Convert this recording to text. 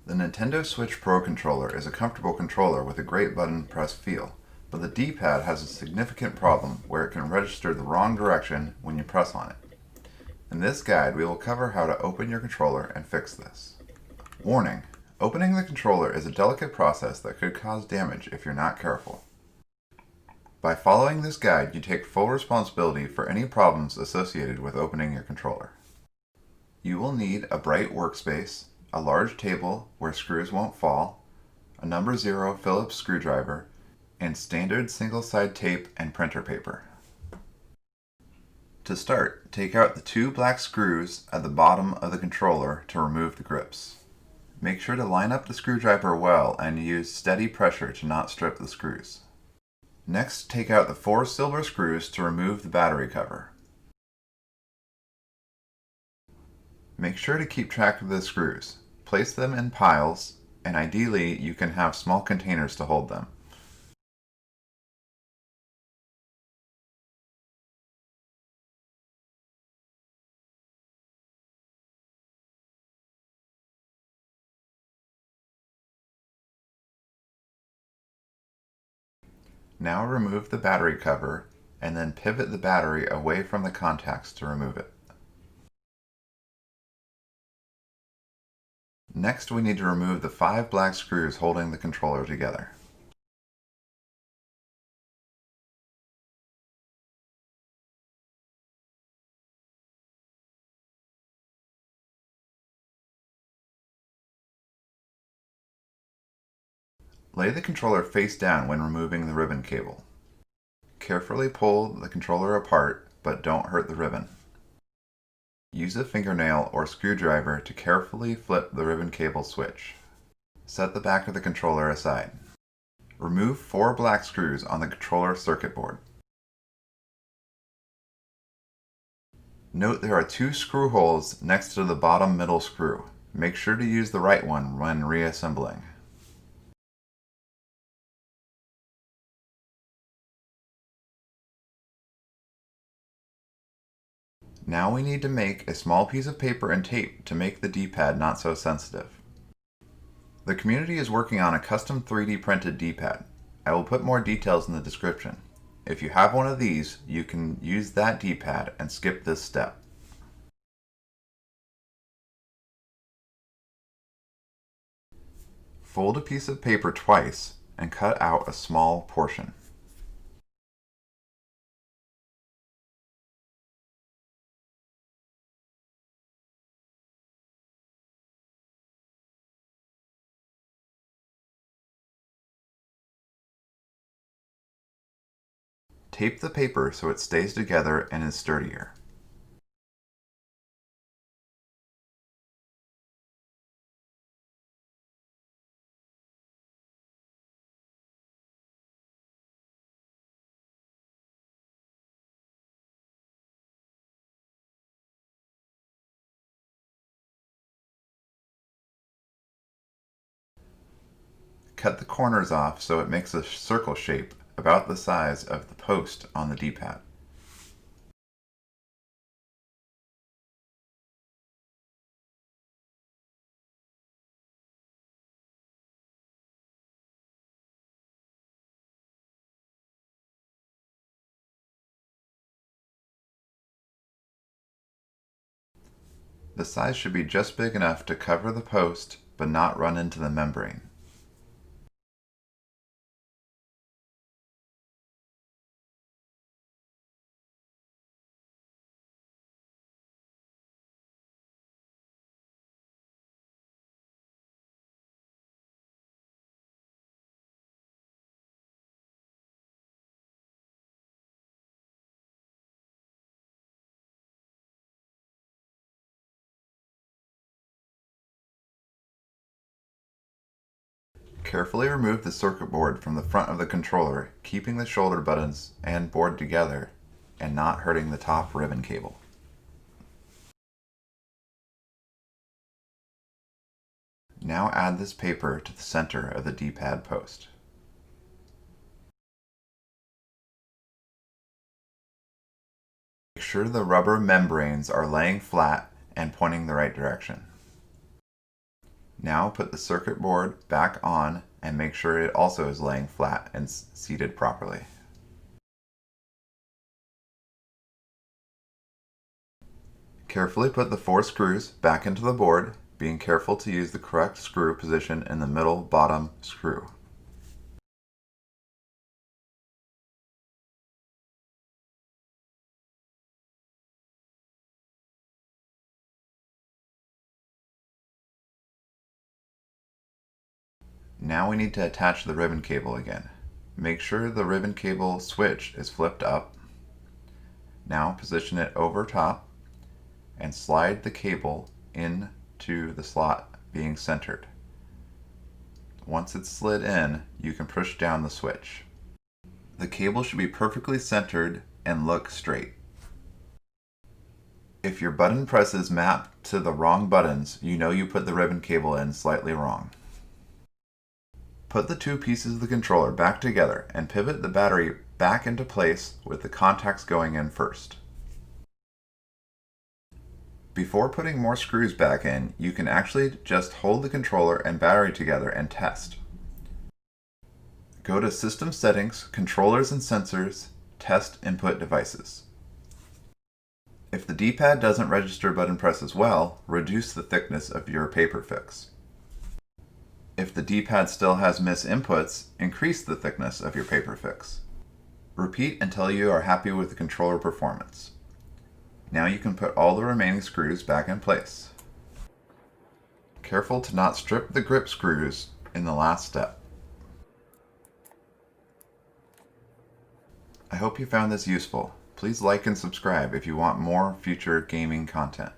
The Nintendo Switch Pro controller is a comfortable controller with a great button press feel, but the D-pad has a significant problem where it can register the wrong direction when you press on it. In this guide, we will cover how to open your controller and fix this. Warning: opening the controller is a delicate process that could cause damage if you're not careful. By following this guide, you take full responsibility for any problems associated with opening your controller. You will need a bright workspace, a large table where screws won't fall, a number 0 Phillips screwdriver, and standard single-side tape and printer paper. To start, take out the 2 black screws at the bottom of the controller to remove the grips. Make sure to line up the screwdriver well and use steady pressure to not strip the screws. Next, take out the 4 silver screws to remove the battery cover. Make sure to keep track of the screws. Place them in piles, and ideally you can have small containers to hold them. Now remove the battery cover, and then pivot the battery away from the contacts to remove it. Next, we need to remove the 5 black screws holding the controller together. Lay the controller face down when removing the ribbon cable. Carefully pull the controller apart, but don't hurt the ribbon. Use a fingernail or screwdriver to carefully flip the ribbon cable switch. Set the back of the controller aside. Remove 4 black screws on the controller circuit board. Note there are 2 screw holes next to the bottom middle screw. Make sure to use the right one when reassembling. Now we need to make a small piece of paper and tape to make the D-pad not so sensitive. The community is working on a custom 3D printed D-pad. I will put more details in the description. If you have one of these, you can use that D-pad and skip this step. Fold a piece of paper twice and cut out a small portion. Tape the paper so it stays together and is sturdier. Cut the corners off so it makes a circle shape about the size of the post on the D-pad. The size should be just big enough to cover the post but not run into the membrane. Carefully remove the circuit board from the front of the controller, keeping the shoulder buttons and board together and not hurting the top ribbon cable. Now add this paper to the center of the D-pad post. Make sure the rubber membranes are laying flat and pointing the right direction. Now put the circuit board back on and make sure it also is laying flat and seated properly. Carefully put the 4 screws back into the board, being careful to use the correct screw position in the middle bottom screw. Now we need to attach the ribbon cable again. Make sure the ribbon cable switch is flipped up. Now position it over top and slide the cable into the slot being centered. Once it's slid in, you can push down the switch. The cable should be perfectly centered and look straight. If your button presses map to the wrong buttons, you know you put the ribbon cable in slightly wrong. Put the 2 pieces of the controller back together and pivot the battery back into place with the contacts going in first. Before putting more screws back in, you can actually just hold the controller and battery together and test. Go to System Settings, Controllers and Sensors, Test Input Devices. If the D-pad doesn't register button presses well, reduce the thickness of your paper fix. If the D-pad still has miss inputs, increase the thickness of your paper fix. Repeat until you are happy with the controller performance. Now you can put all the remaining screws back in place. Careful to not strip the grip screws in the last step. I hope you found this useful. Please like and subscribe if you want more future gaming content.